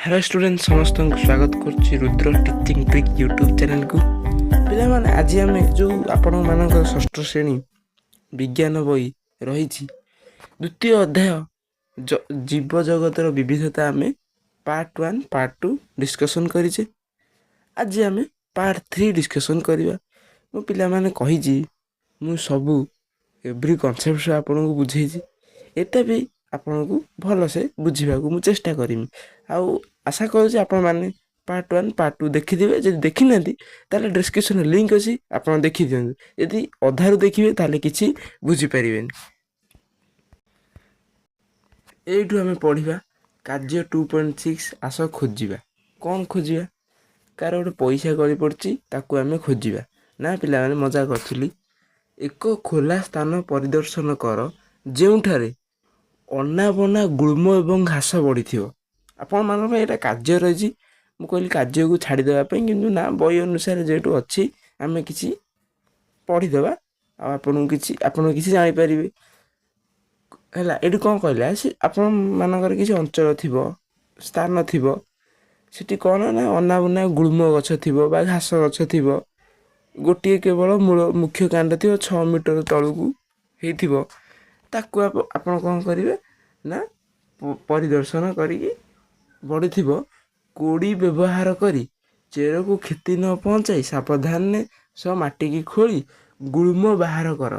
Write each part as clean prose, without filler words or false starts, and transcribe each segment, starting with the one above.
Hello student समस्त को स्वागत करुच्ची Rudra teaching trick YouTube channel को पे आज आम जो आपण मान षष्ठ श्रेणी विज्ञान बही रही द्वितीय अध्याय जीव जगतर विविधता आम पार्ट 1 पार्ट 2 डिस्कसन करें। आज आम पार्ट 3 डिस्कसन करवा। मो पिला कही मु सबू एव्री कनसेप्ट आपन को बुझे एटा भी आपन को भल से बुझा मुझे चेष्टा करमी। आउ आशा करुँच आपण मैंने पार्ट 1 पार्ट 2 देखिदे। जब देखी ना ताले डिस्क्रिप्शन लिंक अच्छी आप देखी दिखाँ। यदि अधारू देखिए ताले किसी बुझीपर। यू आम पढ़ा कार्य 2.6 आस खोजा कौन खोजा कार गोटे पैसा गली पड़ी ताकू आम खोजा ना पिला माने मजा करी। एक खोला स्थान परिदर्शन कर जोठारे अनाबना गुल्म एवं घास बढ़ी आपण मान यहाँ कार्य रही। मुझे कहली कार्य को छाड़देवाई कि ना बही अनुसार जेठू अच्छी आम कि पढ़ीदे आपन कि जापर है। ये कौन कहला सी आपण मानकर किसी अंचल थी स्थान थी सीटी कौन ना अनाबना गुल्म गछ थी घास गछ थी गोटे केवल मूल मुख्य कांड थी 6 मीटर तलू होता आपण कौन करेंगे ना परिदर्शन करी बढ़ी कोड़ी व्यवहार करी चेर को क्षति न पहुँचाई सावधान सह माटी की खोली गुल्म बाहर कर।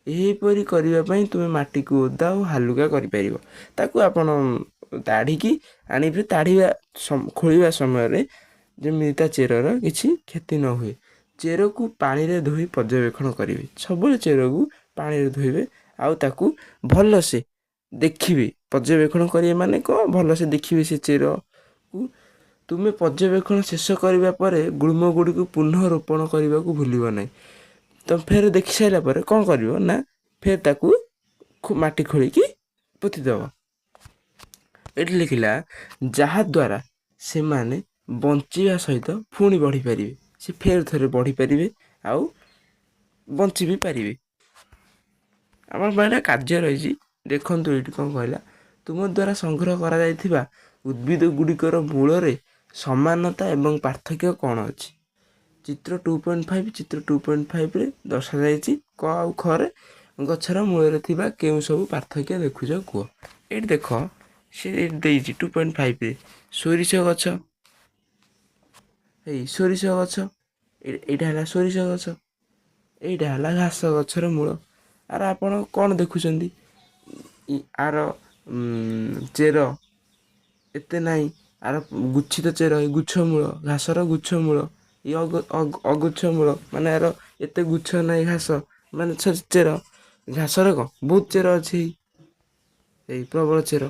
यहीपरि करने तुम्हें माटी को ओदा और हालुका कर ताड़ी की आने ताड़िया खोलिया समय जमी चेरर किसी क्षति न हुए। चेर को पानी रे धोई पर्यवेक्षण करेंगे। सब चेर को पानी रे धोइबे आउ ताकू भल से देखिए। पर्यवेक्षण करेंगे माने कौन भल से देखिए से चेर को। तुम्हें पर्यवेक्षण शेष करने पर गुल्म गुड़ी को पुनः रोपण करने को भूल ना। तो फिर देखी सारापर कौन कर ना फिर ताकू माटी खोलिकी पोतीदेव। ये लिखला जहाद्वारा से माने बंचा सहित पुणी बढ़ी पारे से फेर थे बढ़ी पारे आउ बंची भी पारे। आम कार्य रही देखु ये कौन कहला तुम द्वारा संग्रह करा उद्भिद गुड़िकर मूल समानता एवं पार्थक्य कौन अच्छी। चित्र 2.5 चित्र 2.5 रे दर्शा जाइए क आउ खरे गछर मूल के सब पार्थक्य देखुच कह। ये देख सी 2.5 रे सोरिष गछ सोरिष गछ यहाँ सोरिष गछ यहाँ घास गछर मूल आर आपण कौन देखुं आर चेर एते नाई आर गुच्छित चेर गुच्छ मूल घासर गुच्छ मूल ये अगुच्छ मूल माने यार एत गुच्छ ना घास माने चेर घासर कौन बहुत चेर अच्छी प्रबल चेर।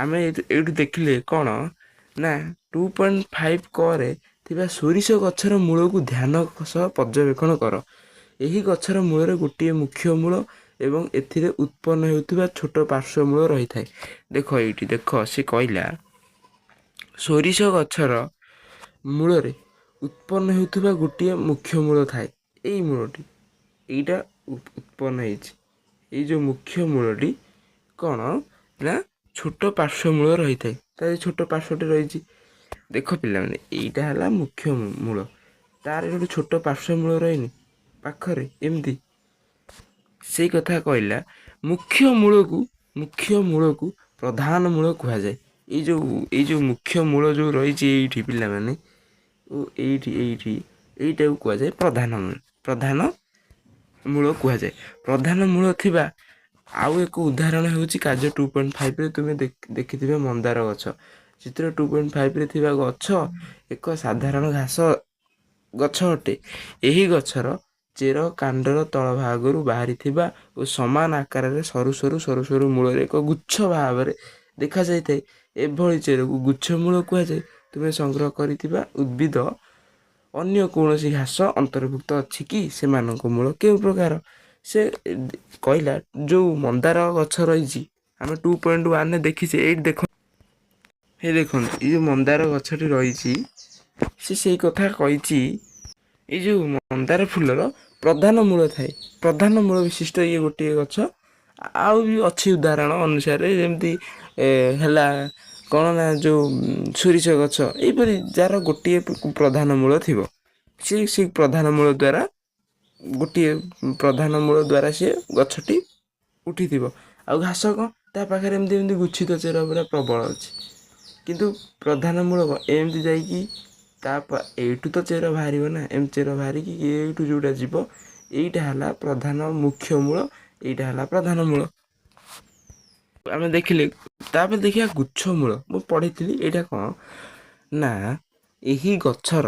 आम ये देखिले कौन ना 2.5 करे सोरिष गछर मूल को ध्यान सह पर्यवेक्षण कर। यही गछर मूल गोटे मुख्य मूल एवं एथिरे उत्पन्न होता छोट पार्श्व मूल रही था। देख ये देख सी कहला सोरिष गछर मूल उत्पन्न होता गोटे मुख्य मूल थाए। यही मूलटी यहीटा उत्पन्न हो जो मुख्य मूलटी कौन ना छोट पार्श्व मूल रही था। छोट पार्श्वटी रही देख पिला माने यहीटा है मुख्य मूल तार गोटे छोट पार्श्व मूल रही पाखरे एमती से कथा कहला मुख्य मूल को प्रधान मूल कह जाए। ये जो मुख्य मूल जो रही पिला माने यहीटा कह जाए प्रधान मूल कह जाए। प्रधान मूल थिबा आउ एक उदाहरण होची कार्य 2.5 रे तुम्हें देखिथिबे मंदार गछ। चित्र 2.5 रे थिबा गछ एक साधारण घास गछ अटे। यही गछर चेर कांडर तल भाग बाहरी थिबा और समान आकार सरु सरु मूल एक गुच्छ भाव देखा जाए। एभली चेर को गुच्छ मूल कह जाए। तुम्हें संग्रह करिथिबा उद्भिद अन्य कौन घास अंतर्भुक्त अच्छी कि से मूल के प्रकार से कहला जो मंदार गछ रही आम 2.1 देखीचे। ये देख ये देख ये मंदार गछटी रही से कथा कही ये जो मंदार फूलर प्रधान मूल थाए प्रधान मूल विशिष्ट ये गोटे गछ आउ भी अच्छी उदाहरण अनुसार जमती है କ'ଣ ନା ଯେଉଁ ସୋରିଷ ଗଛ ଏଇପରି ଯାହାର ଗୋଟିଏ ପ୍ରଧାନ ମୂଳ ଥିବ, ସେ ପ୍ରଧାନ ମୂଳ ଦ୍ୱାରା ଗୋଟିଏ ପ୍ରଧାନ ମୂଳ ଦ୍ୱାରା ସିଏ ଗଛଟି ଉଠିଥିବ। ଆଉ ଘାସ କ'ଣ ତା ପାଖରେ ଏମିତି ଏମିତି ଗୁଚ୍ଛିତ ଚେର ପୁରା ପ୍ରବଳ ଅଛି, କିନ୍ତୁ ପ୍ରଧାନ ମୂଳ ଏମିତି ଯାଇକି ଏଇଠୁ ତ ଚେର ବାହାରିବ ନା, ଏମିତି ଚେର ବାହାରିକି ଏଇଠୁ ଯେଉଁଟା ଯିବ ଏଇଟା ହେଲା ପ୍ରଧାନ ମୁଖ୍ୟ ମୂଳ, ଏଇଟା ହେଲା ପ୍ରଧାନ ମୂଳ ଆମେ ଦେଖିଲେ। ତାପରେ ଦେଖିବା ଗୁଚ୍ଛ ମୂଳ। ମୁଁ ପଢ଼ିଥିଲି ଏଇଟା କ'ଣ ନା, ଏହି ଗଛର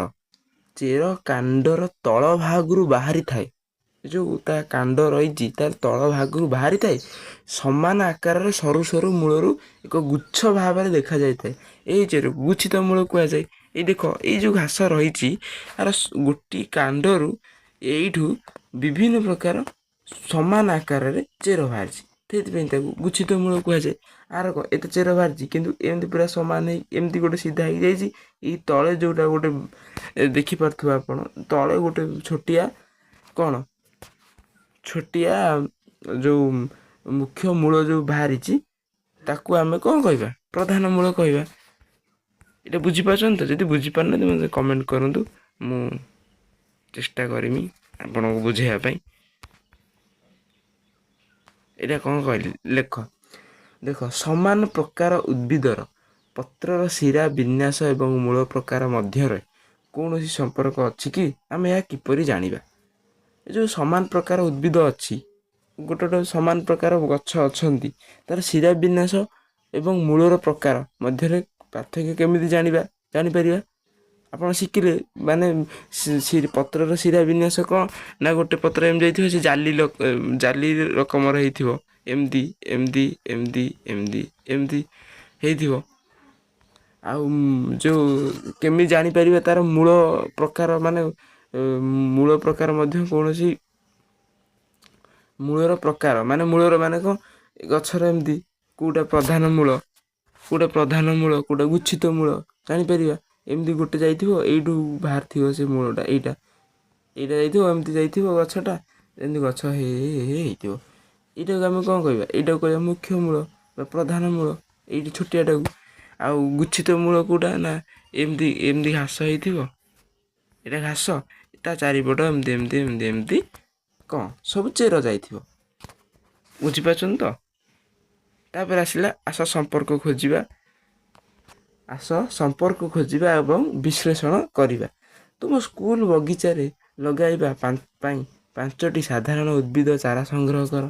ଚେର କାଣ୍ଡର ତଳ ଭାଗରୁ ବାହାରିଥାଏ, ଯେଉଁ ତା କାଣ୍ଡ ରହିଛି ତା ତଳ ଭାଗରୁ ବାହାରିଥାଏ, ସମାନ ଆକାରରେ ସରୁ ସରୁ ମୂଳରୁ ଏକ ଗୁଚ୍ଛ ଭାବରେ ଦେଖାଯାଇଥାଏ। ଏଇ ଚେରକୁ ଗୁଚ୍ଛିତ ମୂଳ କୁହାଯାଏ। ଏଇ ଦେଖ, ଏଇ ଯେଉଁ ଘାସ ରହିଛି ଆର ଗୋଟିଏ କାଣ୍ଡରୁ ଏଇଠୁ ବିଭିନ୍ନ ପ୍ରକାର ସମାନ ଆକାରରେ ଚେର ବାହାରିଛି, ସେଥିପାଇଁ ତାକୁ ଗୁଚ୍ଛିତ ମୂଳ କୁହାଯାଏ। ଆର ଏତେ ଚେର ବାହାରିଛି କିନ୍ତୁ ଏମିତି ପୁରା ସମାନ ହେଇ ଏମିତି ଗୋଟେ ସିଧା ହେଇଯାଇଛି। ଏଇ ତଳେ ଯେଉଁଟା ଗୋଟେ ଦେଖିପାରୁଥିବେ ଆପଣ, ତଳେ ଗୋଟେ ଛୋଟିଆ କ'ଣ ଛୋଟିଆ ଯେଉଁ ମୁଖ୍ୟ ମୂଳ ଯେଉଁ ବାହାରିଛି ତାକୁ ଆମେ କ'ଣ କହିବା? ପ୍ରଧାନ ମୂଳ କହିବା। ଏଇଟା ବୁଝିପାରୁଛନ୍ତି ତ? ଯଦି ବୁଝିପାରୁନାହାନ୍ତି ମୋତେ କମେଣ୍ଟ କରନ୍ତୁ, ମୁଁ ଚେଷ୍ଟା କରିମି ଆପଣଙ୍କୁ ବୁଝେଇବା ପାଇଁ। ଏଇଟା କ'ଣ କହିଲି ଲେଖ। ଦେଖ, ସମାନ ପ୍ରକାର ଉଦ୍ଭିଦର ପତ୍ରର ଶିରା ବିନ୍ୟାସ ଏବଂ ମୂଳ ପ୍ରକାର ମଧ୍ୟରେ କୌଣସି ସମ୍ପର୍କ ଅଛି କି? ଆମେ ଏହା କିପରି ଜାଣିବା? ଏ ଯେଉଁ ସମାନ ପ୍ରକାର ଉଦ୍ଭିଦ ଅଛି, ଗୋଟେ ଗୋଟେ ସମାନ ପ୍ରକାର ଗଛ ଅଛନ୍ତି, ତା'ର ଶିରା ବିନ୍ୟାସ ଏବଂ ମୂଳର ପ୍ରକାର ମଧ୍ୟରେ ପାର୍ଥକ୍ୟ କେମିତି ଜାଣିପାରିବା? ଆପଣ ଶିଖିଲେ ମାନେ ପତ୍ରର ଶିରା ବିନ୍ୟାସ କ'ଣ ନା, ଗୋଟେ ପତ୍ର ଏମିତି ଯାଇଥିବ, ସେ ଜାଲି ରକମର ହେଇଥିବ, ଏମିତି ଏମିତି ଏମିତି ଏମିତି ଏମିତି ହେଇଥିବ। ଆଉ ଯେଉଁ କେମିତି ଜାଣିପାରିବା ତା'ର ମୂଳ ପ୍ରକାର, ମାନେ ମୂଳ ପ୍ରକାର ମଧ୍ୟ କୌଣସି ମୂଳର ପ୍ରକାର ମାନେ ମୂଳର ମାନେ କ'ଣ, ଗଛର ଏମିତି କେଉଁଟା ପ୍ରଧାନ ମୂଳ, କେଉଁଟା ଗୁଚ୍ଛିତ ମୂଳ ଜାଣିପାରିବା। ଏମିତି ଗୋଟେ ଯାଇଥିବ, ଏଇଠୁ ବାହାରିଥିବ ସେ ମୂଳଟା, ଏଇଟା ଯାଇଥିବ, ଏମିତି ଯାଇଥିବ ଗଛଟା, ଏମିତି ଗଛ ହେଇଥିବ। ଏଇଟାକୁ ଆମେ କ'ଣ କହିବା? ଏଇଟାକୁ କହିବା ମୁଖ୍ୟ ମୂଳ ବା ପ୍ରଧାନ ମୂଳ, ଏଇଠି ଛୋଟିଆଟାକୁ। ଆଉ ଗୁଚ୍ଛିତ ମୂଳ କେଉଁଟା ନା, ଏମିତି ଏମିତି ଘାସ ହେଇଥିବ, ଏଇଟା ଘାସ, ତା ଚାରିପଟ ଏମିତି ଏମିତି ଏମିତି ଏମିତି କ'ଣ ସବୁ ଚେର ଯାଇଥିବ। ବୁଝିପାରୁଛନ୍ତି ତ? ତାପରେ ଆସିଲା ସମ୍ପର୍କ ଖୋଜିବା ଏବଂ ବିଶ୍ଳେଷଣ କରିବା। ତୁମ ସ୍କୁଲ ବଗିଚାରେ ଲଗାଇବା ପାଇଁ 5ଟି ସାଧାରଣ ଉଦ୍ଭିଦ ଚାରା ସଂଗ୍ରହ କର।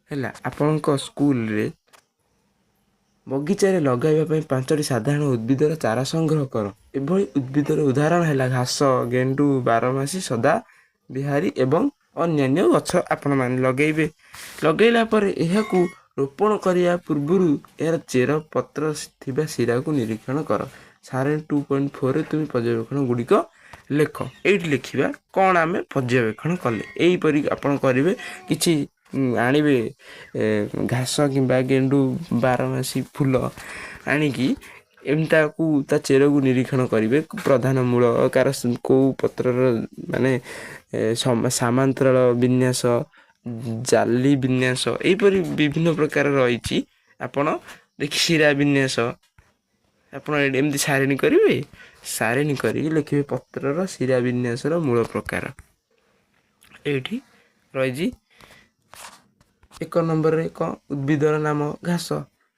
ହେଲା, ଆପଣଙ୍କ ସ୍କୁଲରେ ବଗିଚାରେ ଲଗାଇବା ପାଇଁ 5ଟି ସାଧାରଣ ଉଦ୍ଭିଦର ଚାରା ସଂଗ୍ରହ କର। ଏଭଳି ଉଦ୍ଭିଦର ଉଦାହରଣ ହେଲା ଘାସ, ଗେଣ୍ଡୁ, ବାରମାସୀ, ସଦା ବିହାରୀ ଏବଂ ଅନ୍ୟାନ୍ୟ ଗଛ ଆପଣମାନେ ଲଗାଇବେ। ଲଗାଇଲା ପରେ ଏହାକୁ ରୋପଣ କରିବା ପୂର୍ବରୁ ଏହାର ଚେର ପତ୍ର ଥିବା ଶିରାକୁ ନିରୀକ୍ଷଣ କର। ସାରଣୀ 2.4ରେ ତୁମେ ପର୍ଯ୍ୟବେକ୍ଷଣ ଗୁଡ଼ିକ ଲେଖ। ଏଇଠି ଲେଖିବା କ'ଣ ଆମେ ପର୍ଯ୍ୟବେକ୍ଷଣ କଲେ। ଏଇପରି ଆପଣ କରିବେ। କିଛି ଆଣିବେ ଘାସ କିମ୍ବା ଗେଣ୍ଡୁ, ବାରମାସୀ ଫୁଲ ଆଣିକି ଏମିତି ତାକୁ ତା ଚେରକୁ ନିରୀକ୍ଷଣ କରିବେ। ପ୍ରଧାନ ମୂଳ କାର କେଉଁ ପତ୍ରର ମାନେ ସାମାନ୍ତରାଳ ବିନ୍ୟାସ, ଜାଲି ବିନ୍ୟାସ, ଏହିପରି ବିଭିନ୍ନ ପ୍ରକାର ରହିଛି। ଆପଣ ଦେଖି ଶିରା ବିନ୍ୟାସ ଆପଣ ଏମିତି ସାରିଣୀ କରିବେ। ସାରିଣୀ କରିକି ଲେଖିବେ ପତ୍ରର ଶିରା ବିନ୍ୟାସର ମୂଳ ପ୍ରକାର। ଏଇଠି ରହିଛି 1 ନମ୍ବରରେ କ'ଣ? ଉଦ୍ଭିଦର ନାମ ଘାସ,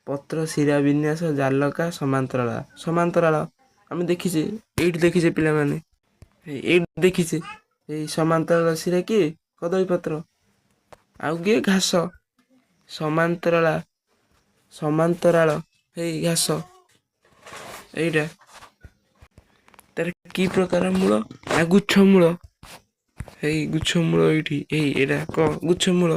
ପତ୍ର ଶିରା ବିନ୍ୟାସ, ଜାଲକା, ସମାନ୍ତରାଳ ଆମେ ଦେଖିଛେ, ଏଇଠି ଦେଖିଛେ ପିଲାମାନେ, ଏଇଠି ଦେଖିଛେ। ଏଇ ସମାନ୍ତରାଳ ଶିରା କିଏ? କଦଳୀ ପତ୍ର। ଆଉ କିଏ? ଘାସ। ସମାନ୍ତରାଳ ହେଇ ଘାସ। ଏଇଟା ତାର କି ପ୍ରକାର ମୂଳ ନା ଗୁଚ୍ଛ ମୂଳ। ହେଇ ଗୁଚ୍ଛ ମୂଳ ଏଇଠି, ଏଇଟା କ'ଣ? ଗୁଚ୍ଛ ମୂଳ।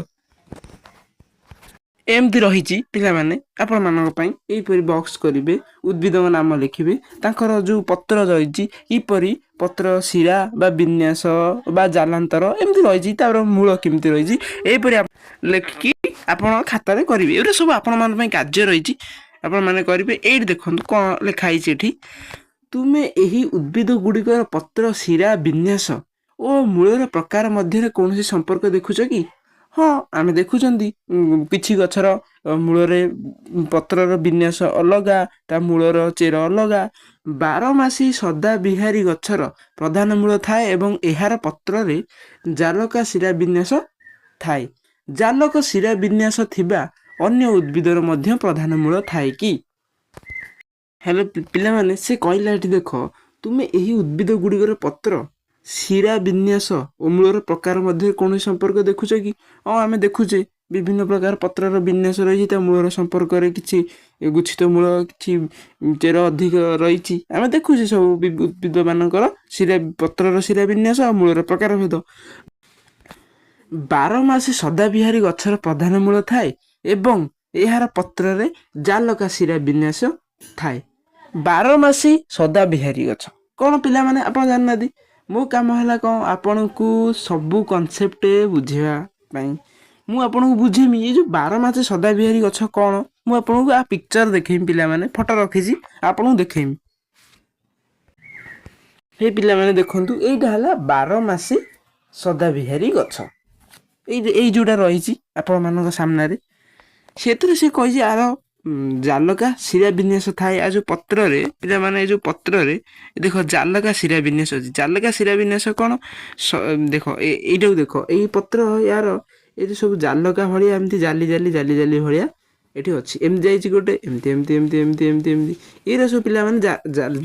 ଏମିତି ରହିଛି ପିଲାମାନେ ଆପଣମାନଙ୍କ ପାଇଁ। ଏହିପରି ବକ୍ସ କରିବେ, ଉଦ୍ଭିଦଙ୍କ ନାମ ଲେଖିବେ, ତାଙ୍କର ଯେଉଁ ପତ୍ର ରହିଛି କିପରି ପତ୍ର ଶିରା ବା ବିନ୍ୟାସ ବା ଜାଲାନ୍ତର ଏମିତି ରହିଛି, ତାର ମୂଳ କେମିତି ରହିଛି, ଏହିପରି ଲେଖିକି ଆପଣ ଖାତାରେ କରିବେ। ଏଗୁଡ଼ା ସବୁ ଆପଣମାନଙ୍କ ପାଇଁ କାର୍ଯ୍ୟ ରହିଛି, ଆପଣମାନେ କରିବେ। ଏଇଠି ଦେଖନ୍ତୁ କ'ଣ ଲେଖା ହେଇଛି ଏଠି। ତୁମେ ଏହି ଉଦ୍ଭିଦ ଗୁଡ଼ିକର ପତ୍ର ଶିରା ବିନ୍ୟାସ ଓ ମୂଳର ପ୍ରକାର ମଧ୍ୟରେ କୌଣସି ସମ୍ପର୍କ ଦେଖୁଛ କି? ହଁ ଆମେ ଦେଖୁଛନ୍ତି କିଛି ଗଛର ମୂଳରେ ପତ୍ରର ବିନ୍ୟାସ ଅଲଗା, ତା ମୂଳର ଚେର ଅଲଗା। ବାରମାସୀ ସଦା ବିହାରୀ ଗଛର ପ୍ରଧାନ ମୂଳ ଥାଏ ଏବଂ ଏହାର ପତ୍ରରେ ଜାଲକା ଶିରା ବିନ୍ୟାସ ଥାଏ। ଜାଲକ ଶିରା ବିନ୍ୟାସ ଥିବା ଅନ୍ୟ ଉଦ୍ଭିଦର ମଧ୍ୟ ପ୍ରଧାନ ମୂଳ ଥାଏ କି? ହେଲେ ପିଲାମାନେ ସେ କହିଲା ଏଠି ଦେଖ, ତୁମେ ଏହି ଉଦ୍ଭିଦ ଗୁଡ଼ିକର ପତ୍ର, ଶିରା ବିନ୍ୟାସ ଓ ମୂଳର ପ୍ରକାର ମଧ୍ୟରେ କୌଣସି ସମ୍ପର୍କ ଦେଖୁଛ କି? ହଁ ଆମେ ଦେଖୁଛେ ବିଭିନ୍ନ ପ୍ରକାର ପତ୍ରର ବିନ୍ୟାସ ରହିଛି, ତା ମୂଳର ସମ୍ପର୍କରେ କିଛି ଗୁଚ୍ଛିତ ମୂଳ, କିଛି ଚେର ଅଧିକ ରହିଛି। ଆମେ ଦେଖୁଛେ ସବୁ ଉଦ୍ଭିଦ ମାନଙ୍କର ପତ୍ରର ଶିରା ବିନ୍ୟାସ ଆଉ ମୂଳର ପ୍ରକାର ଭେଦ। ବାରମାସୀ ସଦାବିହାରୀ ଗଛର ପ୍ରଧାନ ମୂଳ ଥାଏ ଏବଂ ଏହାର ପତ୍ରରେ ଜାଲକା ଶିରା ବିନ୍ୟାସ ଥାଏ। ବାରମାସୀ ସଦାବିହାରୀ ଗଛ କ'ଣ ପିଲାମାନେ ଆପଣ ଜାଣିନାହାନ୍ତି? ମୋ କାମ ହେଲା କ'ଣ, ଆପଣଙ୍କୁ ସବୁ କନସେପ୍ଟ ବୁଝେଇବା ପାଇଁ ମୁଁ ଆପଣଙ୍କୁ ବୁଝେଇମି। ଏଇ ଯେଉଁ ବାରମାସୀ ସଦାବିହାରୀ ଗଛ କ'ଣ, ମୁଁ ଆପଣଙ୍କୁ ଆ ପିକ୍ଚର ଦେଖେଇମି। ପିଲାମାନେ ଫଟୋ ରଖିଛି, ଆପଣଙ୍କୁ ଦେଖେଇମି। ହେଇ ପିଲାମାନେ ଦେଖନ୍ତୁ, ଏଇଟା ହେଲା ବାରମାସୀ ସଦାବିହାରୀ ଗଛ। ଏଇ ଯେଉଁଟା ରହିଛି ଆପଣମାନଙ୍କ ସାମ୍ନାରେ, ସେଥିରେ ସେ କହିଛି ଆର ଜାଲକା ଶିରା ବିନ୍ୟାସ ଥାଏ। ଆଉ ଯେଉଁ ପତ୍ରରେ ପିଲାମାନେ, ଏ ଯେଉଁ ପତ୍ରରେ ଦେଖ ଜାଲକା ଶିରା ବିନ୍ୟାସ ଅଛି। ଜାଲକା ଶିରା ବିନ୍ୟାସ କ'ଣ ଦେଖ, ଏଇଟାକୁ ଦେଖ, ଏଇ ପତ୍ର ୟାର ଏଇ ସବୁ ଜାଲକା ଭଳିଆ ଏମିତି ଜାଲି ଜାଲି ଜାଲି ଜାଲି ଭଳିଆ ଏଠି ଅଛି। ଏମିତି ଯାଇଛି ଗୋଟେ, ଏମିତି ଏମିତି ଏମିତି ଏମିତି ଏମିତି ଏମିତି, ଏଇରା ସବୁ ପିଲାମାନେ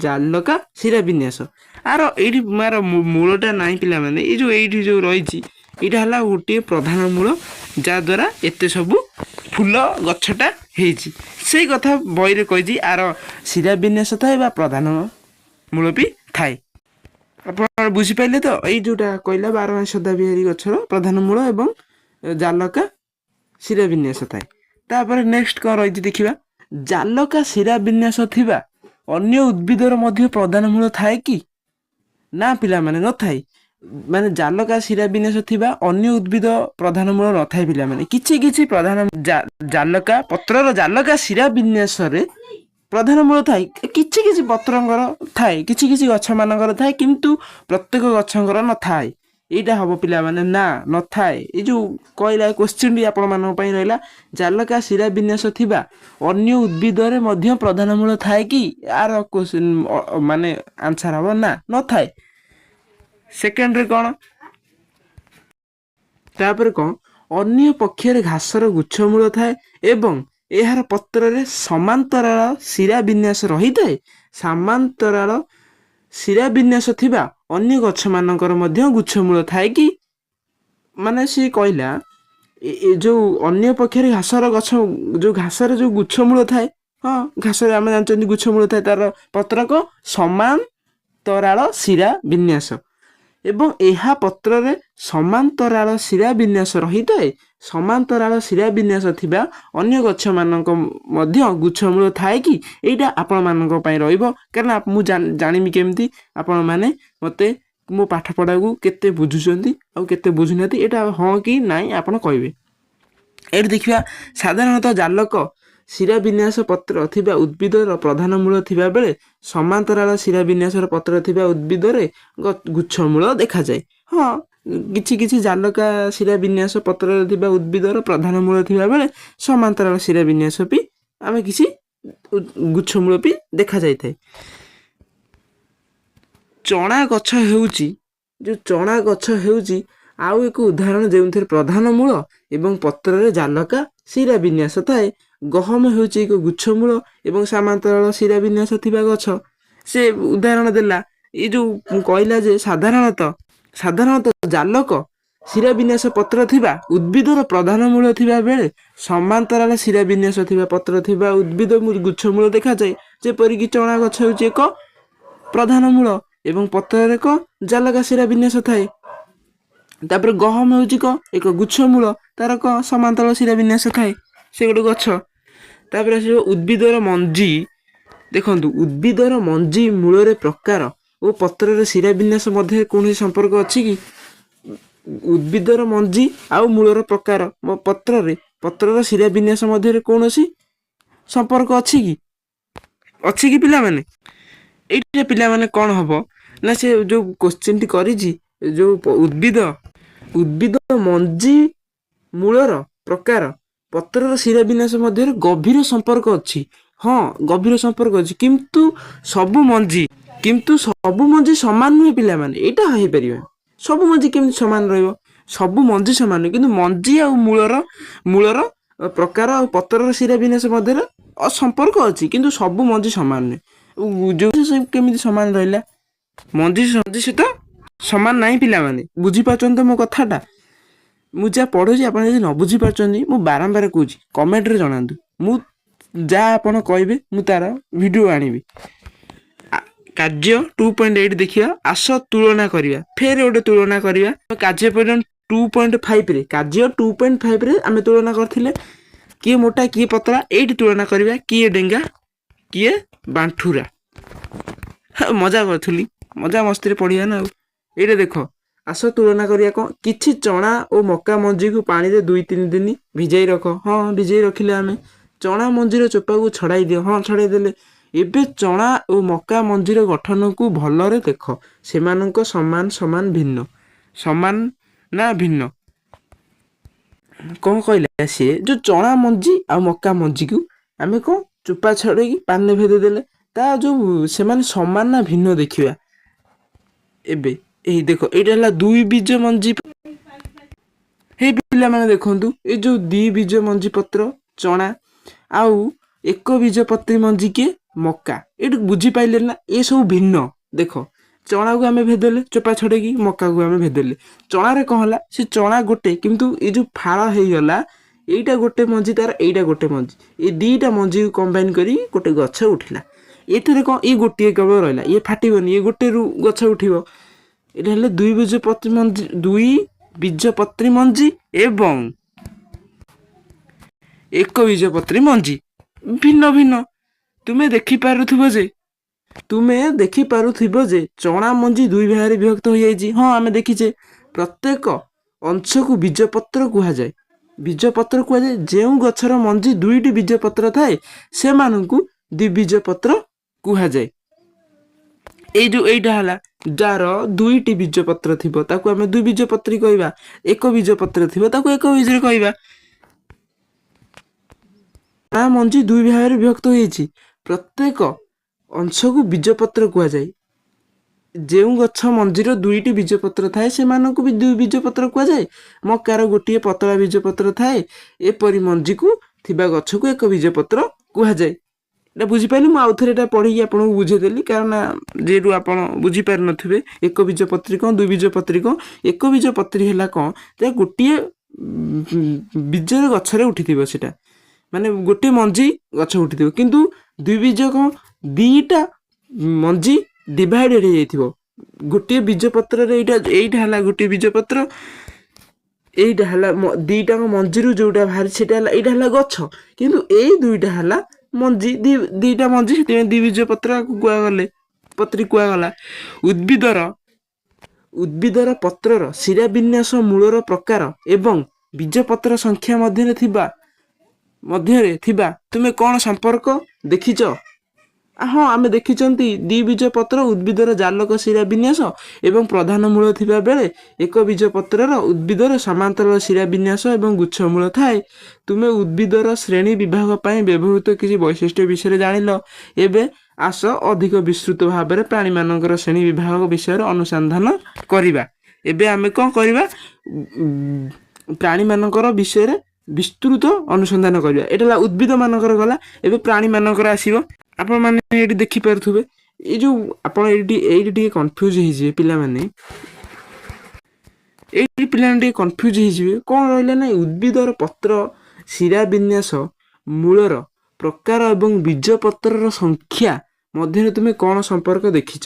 ଜାଲକା ଶିରା ବିନ୍ୟାସ। ଆର ଏଇଠି ଆର ମୂଳଟା ନାହିଁ ପିଲାମାନେ, ଏଇ ଯେଉଁ ଏଇଠି ଯେଉଁ ରହିଛି, ଏଇଟା ହେଲା ଗୋଟିଏ ପ୍ରଧାନ ମୂଳ, ଯାହାଦ୍ୱାରା ଏତେ ସବୁ ଫୁଲ ଗଛଟା ହେଇଛି। ସେଇ କଥା ବହିରେ କହିଛି, ଆର ଶିରା ବିନ୍ୟାସ ଥାଏ ବା ପ୍ରଧାନ ମୂଳ ବି ଥାଏ। ଆପଣ ବୁଝିପାରିଲେ ତ? ଏଇ ଯେଉଁଟା କହିଲା ବାରମାସୀ ସଦାବିହାରୀ ଗଛର ପ୍ରଧାନ ମୂଳ ଏବଂ ଜାଲକା ଶିରା ବିନ୍ୟାସ ଥାଏ। ତାପରେ ନେକ୍ସଟ କ'ଣ ରହିଛି ଦେଖିବା। ଜାଲକା ଶିରା ବିନ୍ୟାସ ଥିବା ଅନ୍ୟ ଉଦ୍ଭିଦର ମଧ୍ୟ ପ୍ରଧାନ ମୂଳ ଥାଏ କି? ନା ପିଲାମାନେ, ନଥାଏ। ମାନେ ଜାଲକା ଶିରା ବିନ୍ୟାସ ଥିବା ଅନ୍ୟ ଉଦ୍ଭିଦ ପ୍ରଧାନ ମୂଳ ନଥାଏ ପିଲାମାନେ। କିଛି କିଛି ପ୍ରଧାନ ଜାଲକା ପତ୍ରର ଜାଲକା ଶିରା ବିନ୍ୟାସରେ ପ୍ରଧାନ ମୂଳ ଥାଏ। କିଛି କିଛି ପତ୍ରଙ୍କର ଥାଏ, କିଛି କିଛି ଗଛ ମାନଙ୍କର ଥାଏ, କିନ୍ତୁ ପ୍ରତ୍ୟେକ ଗଛଙ୍କର ନଥାଏ। ଏଇଟା ହବ ପିଲାମାନେ, ନା ନଥାଏ। ଏଇ ଯେଉଁ କହିଲା କୋଶ୍ଚିନ୍ଟି ଆପଣମାନଙ୍କ ପାଇଁ ରହିଲା, ଜାଲକା ଶିରା ବିନ୍ୟାସ ଥିବା ଅନ୍ୟ ଉଦ୍ଭିଦରେ ମଧ୍ୟ ପ୍ରଧାନ ମୂଳ ଥାଏ କି? ଆର ମାନେ ଆନ୍ସର ହବ ନା, ନଥାଏ। ସେକେଣ୍ଡରେ କ'ଣ, ତାପରେ କ'ଣ, ଅନ୍ୟ ପକ୍ଷରେ ଘାସର ଗୁଚ୍ଛ ମୂଳ ଥାଏ ଏବଂ ଏହାର ପତ୍ରରେ ସମାନ୍ତରାଳ ଶିରା ବିନ୍ୟାସ ରହିଥାଏ। ସମାନ୍ତରାଳ ଶିରା ବିନ୍ୟାସ ଥିବା ଅନ୍ୟ ଗଛମାନଙ୍କର ମଧ୍ୟ ଗୁଚ୍ଛ ମୂଳ ଥାଏ କି? ମାନେ ସିଏ କହିଲା ଯେଉଁ ଅନ୍ୟ ପକ୍ଷରେ ଘାସର ଗଛ, ଯେଉଁ ଘାସରେ ଯେଉଁ ଗୁଚ୍ଛ ମୂଳ ଥାଏ, ହଁ ଘାସରେ ଆମେ ଜାଣିଛନ୍ତି ଗୁଚ୍ଛ ମୂଳ ଥାଏ, ତାର ପତ୍ରକ ସମାନ୍ତରାଳ ଶିରା ବିନ୍ୟାସ ଏବଂ ଏହା ପତ୍ରରେ ସମାନ୍ତରାଳ ଶିରା ବିନ୍ୟାସ ରହିଥାଏ। ସମାନ୍ତରାଳ ଶିରା ବିନ୍ୟାସ ଥିବା ଅନ୍ୟ ଗଛମାନଙ୍କ ମଧ୍ୟ ଗୁଚ୍ଛ ମୂଳ ଥାଏ କି? ଏଇଟା ଆପଣମାନଙ୍କ ପାଇଁ ରହିବ, କାରଣ ମୁଁ ଜାଣିବି କେମିତି ଆପଣମାନେ ମୋତେ ମୋ ପାଠ ପଢ଼ାକୁ କେତେ ବୁଝୁଛନ୍ତି ଆଉ କେତେ ବୁଝୁନାହାନ୍ତି, ଏଇଟା ହଁ କି ନାଇଁ ଆପଣ କହିବେ। ଏଇଠି ଦେଖିବା, ସାଧାରଣତଃ ଜାଲକ ଶିରା ବିନ୍ୟାସ ପତ୍ର ଥିବା ଉଦ୍ଭିଦର ପ୍ରଧାନ ମୂଳ ଥିବା ବେଳେ ସମାନ୍ତରାଳ ଶିରା ବିନ୍ୟାସର ପତ୍ର ଥିବା ଉଦ୍ଭିଦରେ ଗୁଚ୍ଛ ମୂଳ ଦେଖାଯାଏ। ହଁ, କିଛି କିଛି ଜାଲକା ଶିରା ବିନ୍ୟାସ ପତ୍ରରେ ଥିବା ଉଦ୍ଭିଦର ପ୍ରଧାନ ମୂଳ ଥିବା ବେଳେ ସମାନ୍ତରାଳ ଶିରା ବିନ୍ୟାସ ବି ଆମେ କିଛି ଗୁଚ୍ଛ ମୂଳ ବି ଦେଖାଯାଇଥାଏ। ଚଣା ଗଛ ହେଉଛି, ଯେଉଁ ଚଣା ଗଛ ହେଉଛି ଆଉ ଏକ ଉଦାହରଣ ଯେଉଁଥିରେ ପ୍ରଧାନ ମୂଳ ଏବଂ ପତ୍ରରେ ଜାଲକା ଶିରା ବିନ୍ୟାସ ଥାଏ। ଗହମ ହେଉଛି ଏକ ଗୁଚ୍ଛ ମୂଳ ଏବଂ ସମାନ୍ତରାଳ ଶିରା ବିନ୍ୟାସ ଥିବା ଗଛ। ସେ ଉଦାହରଣ ଦେଲା, ଏଇ ଯେଉଁ କହିଲା ଯେ ସାଧାରଣତଃ ଜାଲକ ଶିରା ବିନ୍ୟାସ ପତ୍ର ଥିବା ଉଦ୍ଭିଦର ପ୍ରଧାନ ମୂଳ ଥିବା ବେଳେ ସମାନ୍ତରାଳ ଶିରା ବିନ୍ୟାସ ଥିବା ପତ୍ର ଥିବା ଉଦ୍ଭିଦ ଗୁଚ୍ଛ ମୂଳ ଦେଖାଯାଏ। ଯେପରିକି ଚଣା ଗଛ ହେଉଛି ଏକ ପ୍ରଧାନ ମୂଳ ଏବଂ ପତ୍ରରେ ଏକ ଜାଲକା ଶିରା ବିନ୍ୟାସ ଥାଏ। ତାପରେ ଗହମ ହେଉଛି ଏକ ଗୁଚ୍ଛ ମୂଳ, ତାର ସମାନ୍ତରାଳ ଶିରା ବିନ୍ୟାସ ଥାଏ, ସେ ଗୋଟେ ଗଛ। ତାପରେ ଆସିବ ଉଦ୍ଭିଦର ମଞ୍ଜି। ଦେଖନ୍ତୁ, ଉଦ୍ଭିଦର ମଞ୍ଜି ମୂଳରେ ପ୍ରକାର ଓ ପତ୍ରରେ ଶିରା ବିନ୍ୟାସ ମଧ୍ୟରେ କୌଣସି ସମ୍ପର୍କ ଅଛି କି? ଉଦ୍ଭିଦର ମଞ୍ଜି ଆଉ ମୂଳର ପ୍ରକାର ପତ୍ରର ଶିରା ବିନ୍ୟାସ ମଧ୍ୟରେ କୌଣସି ସମ୍ପର୍କ ଅଛି କି? ଅଛି କି ପିଲାମାନେ? ଏଇଟା ପିଲାମାନେ କ'ଣ ହବ ନା, ସେ ଯେଉଁ କୋଶ୍ଚିନ୍ଟି କରିଛି, ଯେଉଁ ଉଦ୍ଭିଦ ମଞ୍ଜି ମୂଳର ପ୍ରକାର, ପତ୍ରର ଶିରାବିନ୍ୟାସ ମଧ୍ୟରେ ଗଭୀର ସମ୍ପର୍କ ଅଛି। ହଁ, ଗଭୀର ସମ୍ପର୍କ ଅଛି, କିନ୍ତୁ ସବୁ ମଞ୍ଜି ସମାନ ନୁହେଁ ପିଲାମାନେ, ଏଇଟା ହେଇପାରିବନି। ସବୁ ମଞ୍ଜି କେମିତି ସମାନ ରହିବ? ସବୁ ମଞ୍ଜି ସମାନ ନୁହେଁ, କିନ୍ତୁ ମଞ୍ଜି ଆଉ ମୂଳର ପ୍ରକାର ଆଉ ପତ୍ରର ଶିରାବିନ୍ୟାସ ମଧ୍ୟରେ ସମ୍ପର୍କ ଅଛି, କିନ୍ତୁ ସବୁ ମଞ୍ଜି ସମାନ ନୁହେଁ। ଯୋଉ କେମିତି ସମାନ ରହିଲା? ମଞ୍ଜି ସହିତ ସମାନ ନାହିଁ ପିଲାମାନେ, ବୁଝିପାରୁଛନ୍ତି ତ ମୋ କଥାଟା? ମୁଁ ଯାହା ପଢ଼ୁଛି ଆପଣ ଯଦି ନ ବୁଝିପାରୁଛନ୍ତି ମୁଁ ବାରମ୍ବାର କହୁଛି, କମେଣ୍ଟରେ ଜଣାନ୍ତୁ। ମୁଁ ଯାହା ଆପଣ କହିବେ ମୁଁ ତାର ଭିଡ଼ିଓ ଆଣିବି। କାର୍ଯ୍ୟ 2.8 ଦେଖିବା, ଆସ ତୁଳନା କରିବା। ଫେର ଗୋଟେ ତୁଳନା କରିବା। କାର୍ଯ୍ୟ 2.5ରେ କାର୍ଯ୍ୟ 2.5ରେ ଆମେ ତୁଳନା କରିଥିଲେ କିଏ ମୋଟା କିଏ ପତଳା। ଏଇଠି ତୁଳନା କରିବା କିଏ ଡେଙ୍ଗା କିଏ ବାଣ୍ଠୁରା। ମଜା କରୁଥିଲି, ମଜା ମସ୍ତିରେ ପଢ଼ିବା ନା ଆଉ। ଏଇଟା ଦେଖ, ଆସ ତୁଳନା କରିବା। କ'ଣ? କିଛି ଚଣା ଓ ମକା ମଞ୍ଜିକୁ ପାଣିରେ 2-3 ଦିନ ଭିଜାଇ ରଖ। ହଁ, ଭିଜାଇ ରଖିଲେ ଆମେ। ଚଣା ମଞ୍ଜିର ଚୋପାକୁ ଛଡ଼ାଇ ଦିଅ। ହଁ, ଛଡ଼ାଇ ଦେଲେ। ଏବେ ଚଣା ଓ ମକା ମଞ୍ଜିର ଗଠନକୁ ଭଲରେ ଦେଖ। ସେମାନଙ୍କ ସମାନ ଭିନ୍ନ। ସମାନ ନା ଭିନ୍ନ? କ'ଣ କହିଲା ସିଏ? ଯୋଉ ଚଣା ମଞ୍ଜି ଆଉ ମକା ମଞ୍ଜିକୁ ଆମେ କ'ଣ ଚୋପା ଛଡ଼େଇକି ପାଣିରେ ଭେଦେଇ ଦେଲେ, ତା ଯୋଉ ସେମାନେ ସମାନ ନା ଭିନ୍ନ ଦେଖିବା। ଏବେ ଏଇ ଦେଖ, ଏଇଟା ହେଲା 2 ବୀଜ ମଞ୍ଜି। ହେଇ ପିଲାମାନେ ଦେଖନ୍ତୁ, ଏଇ ଯୋଉ 2 ବୀଜ ମଞ୍ଜି ପତ୍ର ଚଣା ଆଉ 1 ବୀଜ ପତ୍ରୀ ମଞ୍ଜି କିଏ? ମକା। ଏଇଠି ବୁଝିପାଇଲେ ନା? ଏ ସବୁ ଭିନ୍ନ। ଦେଖ, ଚଣାକୁ ଆମେ ଭେଦେଲେ ଚୋପା ଛଡ଼େଇକି, ମକାକୁ ଆମେ ଭେଦେଲେ। ଚଣାରେ କ'ଣ ହେଲା? ସେ ଚଣା ଗୋଟେ, କିନ୍ତୁ ଏ ଯୋଉ ଫାଳ ହେଇଗଲା, ଏଇଟା ଗୋଟେ ମଞ୍ଜି ତାର, ଏଇଟା ଗୋଟେ ମଞ୍ଜି, ଏ ଦିଟା ମଞ୍ଜିକୁ କମ୍ବାଇନ୍ କରି ଗୋଟେ ଗଛ ଉଠିଲା। ଏଥିରେ କ'ଣ? ଏଇ ଗୋଟିଏ କେବଳ ରହିଲା, ଇଏ ଫାଟିବନି, ଏ ଗୋଟେରୁ ଗଛ ଉଠିବ। ଏଇଟା ହେଲେ 2 ବୀଜପତ୍ରୀ ମଞ୍ଜି ଏବଂ 1 ବୀଜପତ୍ରୀ ମଞ୍ଜି, ଭିନ୍ନ ଭିନ୍ନ। ତୁମେ ଦେଖିପାରୁଥିବ ଯେ ଚଣା ମଞ୍ଜି 2 ଭାଗରେ ବିଭକ୍ତ ହୋଇଯାଇଛି। ହଁ, ଆମେ ଦେଖିଛେ। ପ୍ରତ୍ୟେକ ଅଂଶକୁ ବୀଜପତ୍ର କୁହାଯାଏ। ବୀଜପତ୍ର କୁହାଯାଏ। ଯେଉଁ ଗଛର ମଞ୍ଜି 2ଟି ବୀଜପତ୍ର ଥାଏ ସେମାନଙ୍କୁ ଦ୍ୱିବୀଜପତ୍ର କୁହାଯାଏ। ଏଇଟା ହେଲା ଯାର 2ଟି ବୀଜପତ୍ର ଥିବ ତାକୁ ଆମେ ଦ୍ୱିବୀଜପତ୍ରୀ କହିବା। 1 ବୀଜପତ୍ର ଥିବ ତାକୁ 1 ବୀଜରେ କହିବା। ଚଣା ମଞ୍ଜି 2 ଭାଗରେ ବିଭକ୍ତ ହୋଇଛି। ପ୍ରତ୍ୟେକ ଅଂଶକୁ ବୀଜପତ୍ର କୁହାଯାଏ। ଯେଉଁ ଗଛ ମଞ୍ଜିର 2ଟି ବୀଜପତ୍ର ଥାଏ ସେମାନଙ୍କୁ ବି ଦ୍ୱିବୀଜପତ୍ର କୁହାଯାଏ। ମକାର ଗୋଟିଏ ପତଳା ବୀଜପତ୍ର ଥାଏ। ଏପରି ମଞ୍ଜିକୁ ଥିବା ଗଛକୁ 1 ବୀଜପତ୍ର କୁହାଯାଏ। ଏଇଟା ବୁଝିପାରିଲେ? ମୁଁ ଆଉଥରେ ଏଇଟା ପଢ଼ିକି ଆପଣଙ୍କୁ ବୁଝେଇଦେଲି, କାରଣ ଯେହେତୁ ଆପଣ ବୁଝିପାରିନଥିବେ 1 ବୀଜପତ୍ରୀ କ'ଣ 2 ବୀଜପତ୍ରୀ କ'ଣ। 1 ବୀଜପତ୍ରୀ ହେଲା କ'ଣ? ଯେ ଗୋଟିଏ ବୀଜର ଗଛରେ ଉଠିଥିବ, ସେଟା ମାନେ ଗୋଟେ ମଞ୍ଜି ଗଛ ଉଠିଥିବ। କିନ୍ତୁ 2 ବୀଜ କ'ଣ? 2ଟା ମଞ୍ଜି ଡିଭାଇଡେଡ୍ ହେଇଯାଇଥିବ। ଗୋଟିଏ ବୀଜପତ୍ରରେ ଏଇଟା ହେଲା ଗୋଟିଏ ବୀଜପତ୍ର, ଏଇଟା ହେଲା 2ଟାଙ୍କ ମଞ୍ଜିରୁ ଯୋଉଟା ବାହାରି ସେଟା ହେଲା, ଏଇଟା ହେଲା ଗଛ। କିନ୍ତୁ ଏଇ 2ଟା ହେଲା ମଞ୍ଜି, 2ଟା ମଞ୍ଜି, ସେଥିପାଇଁ ଦ୍ୱିବୀଜପତ୍ରୀ କୁହାଗଲା। ଉଦ୍ଭିଦର ପତ୍ରର ଶିରାବିନ୍ୟାସ, ମୂଳର ପ୍ରକାର ଏବଂ ବୀଜପତ୍ର ସଂଖ୍ୟା ମଧ୍ୟରେ ଥିବା ତୁମେ କ'ଣ ସମ୍ପର୍କ ଦେଖିଛ? ହଁ, ଆମେ ଦେଖିଛନ୍ତି 2 ବୀଜପତ୍ର ଉଦ୍ଭିଦର ଜାଲକ ଶିରାବିନ୍ୟାସ ଏବଂ ପ୍ରଧାନ ମୂଳ ଥିବା ବେଳେ 1 ବୀଜପତ୍ରର ଉଦ୍ଭିଦର ସମାନ୍ତରାଳ ଶିରାବିନ୍ୟାସ ଏବଂ ଗୁଚ୍ଛ ମୂଳ ଥାଏ। ତୁମେ ଉଦ୍ଭିଦର ଶ୍ରେଣୀ ବିଭାଗ ପାଇଁ ବ୍ୟବହୃତ କିଛି ବୈଶିଷ୍ଟ୍ୟ ବିଷୟରେ ଜାଣିଲ। ଏବେ ଆସ ଅଧିକ ବିସ୍ତୃତ ଭାବରେ ପ୍ରାଣୀମାନଙ୍କର ଶ୍ରେଣୀ ବିଭାଗ ବିଷୟରେ ଅନୁସନ୍ଧାନ କରିବା। ଏବେ ଆମେ କ'ଣ କରିବା? ପ୍ରାଣୀମାନଙ୍କର ବିଷୟରେ ବିସ୍ତୃତ ଅନୁସନ୍ଧାନ କରିବା। ଏଇଟା ହେଲା ଉଦ୍ଭିଦ ମାନଙ୍କର ଗଲା। ଏବେ ପ୍ରାଣୀ ମାନଙ୍କର ଆସିବ। ଆପଣ ମାନେ ଏଇଠି ଦେଖିପାରୁଥିବେ, ଏଇ ଯୋଉ ଆପଣ ଏଇଠି ଟିକେ କନଫ୍ୟୁଜ ହେଇଯିବେ ପିଲାମାନେ। ଟିକେ କନଫ୍ୟୁଜ ହେଇଯିବେ। କ'ଣ ରହିଲା ନା, ଉଦ୍ଭିଦର ପତ୍ର ଶିରାବିନ୍ୟାସ, ମୂଳର ପ୍ରକାର ଏବଂ ବୀଜପତ୍ରର ସଂଖ୍ୟା ମଧ୍ୟରେ ତୁମେ କ'ଣ ସମ୍ପର୍କ ଦେଖିଛ?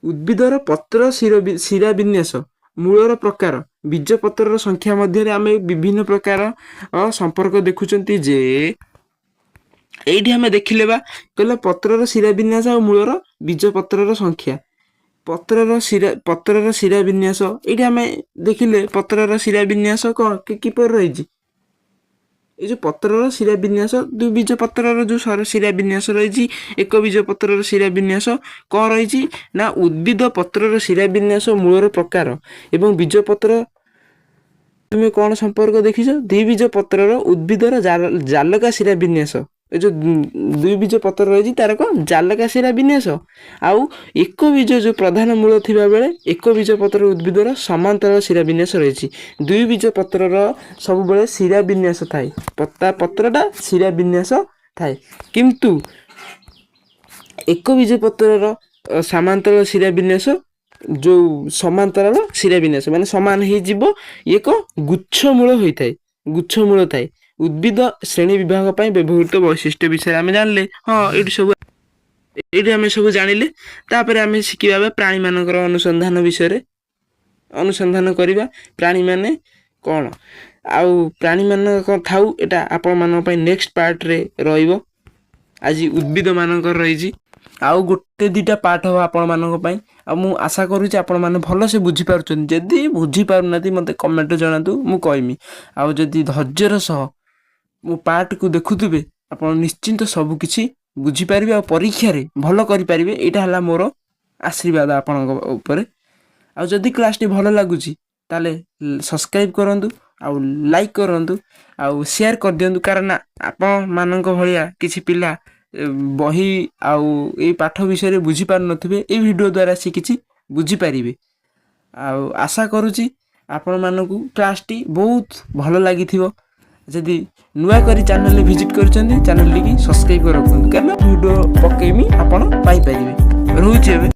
ଉଦ୍ଭିଦର ପତ୍ର ଶିରାବିନ୍ୟାସ, ମୂଳର ପ୍ରକାର, ବୀଜପତ୍ରର ସଂଖ୍ୟା ମଧ୍ୟରେ ଆମେ ବିଭିନ୍ନ ପ୍ରକାର ସମ୍ପର୍କ ଦେଖୁଛନ୍ତି। ଯେ ଏଇଠି ଆମେ ଦେଖିଲେ ବା କହିଲେ ପତ୍ରର ଶିରାବିନ୍ୟାସ ଆଉ ମୂଳର ବୀଜପତ୍ରର ସଂଖ୍ୟା। ପତ୍ରର ଶିରାବିନ୍ୟାସ ଏଇଠି ଆମେ ଦେଖିଲେ ପତ୍ରର ଶିରାବିନ୍ୟାସ କ'ଣ କିପରି ରହିଛି? ଏଇ ଯୋଉ ପତ୍ରର ଶିରାବିନ୍ୟାସ, 2 ବୀଜପତ୍ରର ଯୋଉ ଶିରାବିନ୍ୟାସ ରହିଛି, 1 ବୀଜପତ୍ରର ଶିରାବିନ୍ୟାସ କ'ଣ ରହିଛି ନା, ଉଦ୍ଭିଦ ପତ୍ରର ଶିରାବିନ୍ୟାସ, ମୂଳର ପ୍ରକାର ଏବଂ ତୁମେ କ'ଣ ସମ୍ପର୍କ ଦେଖିଛ? ଦ୍ୱିବୀଜ ପତ୍ରର ଉଦ୍ଭିଦର ଜାଲକା ଶିରା ବିନ୍ୟାସ। ଏ ଯେଉଁ ଦ୍ୱିବୀଜ ପତ୍ର ରହିଛି ତାର କ'ଣ ଜାଲକା ଶିରା ବିନ୍ୟାସ। ଆଉ ଏକବୀଜ ଯେଉଁ ପ୍ରଧାନ ମୂଳ ଥିବା ବେଳେ ଏକବୀଜ ପତ୍ର ଉଦ୍ଭିଦର ସମାନ୍ତରାଳ ଶିରା ବିନ୍ୟାସ ରହିଛି। ଦ୍ୱିବୀଜ ପତ୍ରର ସବୁବେଳେ ଶିରା ବିନ୍ୟାସ ଥାଏ, ପତ୍ରଟା ଶିରା ବିନ୍ୟାସ ଥାଏ, କିନ୍ତୁ ଏକବୀଜ ପତ୍ରର ସମାନ୍ତରାଳ ଶିରା ବିନ୍ୟାସ, ଯେଉଁ ସମାନ୍ତରାଳ ଶିରା ବିନ୍ୟାସ ମାନେ ସମାନ ହେଇଯିବ, ଏକ ଗୁଚ୍ଛମୂଳ ହୋଇଥାଏ, ଗୁଚ୍ଛମୂଳ ଥାଏ। ଉଦ୍ଭିଦ ଶ୍ରେଣୀ ବିଭାଗ ପାଇଁ ବ୍ୟବହୃତ ବୈଶିଷ୍ଟ୍ୟ ବିଷୟରେ ଆମେ ଜାଣିଲେ। ହଁ, ଏଇଠି ଆମେ ସବୁ ଜାଣିଲେ। ତାପରେ ଆମେ ଶିଖିବା ପ୍ରାଣୀମାନଙ୍କର ଅନୁସନ୍ଧାନ ବିଷୟରେ ଅନୁସନ୍ଧାନ କରିବା। ପ୍ରାଣୀମାନେ କ'ଣ, ଆଉ ପ୍ରାଣୀମାନଙ୍କ ଥାଉ, ଏଇଟା ଆପଣମାନଙ୍କ ପାଇଁ ନେକ୍ସଟ ପାର୍ଟରେ ରହିବ। ଆଜି ଉଦ୍ଭିଦମାନଙ୍କର ରହିଛି, ଆଉ ଗୋଟେ ଦୁଇଟା ପାର୍ଟ ହେବ ଆପଣମାନଙ୍କ ପାଇଁ। ଆଉ ମୁଁ ଆଶା କରୁଛି ଆପଣମାନେ ଭଲସେ ବୁଝିପାରୁଛନ୍ତି। ଯଦି ବୁଝିପାରୁନାହାନ୍ତି ମୋତେ କମେଣ୍ଟରେ ଜଣାନ୍ତୁ, ମୁଁ କହିମି। ଆଉ ଯଦି ଧୈର୍ଯ୍ୟର ସହ ମୋ ପାର୍ଟକୁ ଦେଖୁଥିବେ ଆପଣ ନିଶ୍ଚିନ୍ତ ସବୁ କିଛି ବୁଝିପାରିବେ ଆଉ ପରୀକ୍ଷାରେ ଭଲ କରିପାରିବେ। ଏଇଟା ହେଲା ମୋର ଆଶୀର୍ବାଦ ଆପଣଙ୍କ ଉପରେ। ଆଉ ଯଦି କ୍ଲାସ୍ଟି ଭଲ ଲାଗୁଛି ତାହେଲେ ସବସ୍କ୍ରାଇବ୍ କରନ୍ତୁ, ଆଉ ଲାଇକ୍ କରନ୍ତୁ, ଆଉ ସେୟାର କରିଦିଅନ୍ତୁ। କାରଣ ଆପଣମାନଙ୍କ ଭଳିଆ କିଛି ପିଲା ବହି ଆଉ ଏଇ ପାଠ ବିଷୟରେ ବୁଝିପାରୁନଥିବେ, ଏଇ ଭିଡ଼ିଓ ଦ୍ୱାରା ସେ କିଛି ବୁଝିପାରିବେ। ଆଉ ଆଶା କରୁଛି ଆପଣମାନଙ୍କୁ କ୍ଲାସ୍ଟି ବହୁତ ଭଲ ଲାଗିଥିବ। ଯଦି ନୂଆ କରି ଚ୍ୟାନେଲରେ ଭିଜିଟ୍ କରିଛନ୍ତି ଚ୍ୟାନେଲଟିକି ସବସ୍କ୍ରାଇବ୍ କରି ରଖନ୍ତୁ, କାରଣ ଭିଡ଼ିଓ ପକେଇମି ଆପଣ ପାଇପାରିବେ। ରହୁଛି ଏବେ।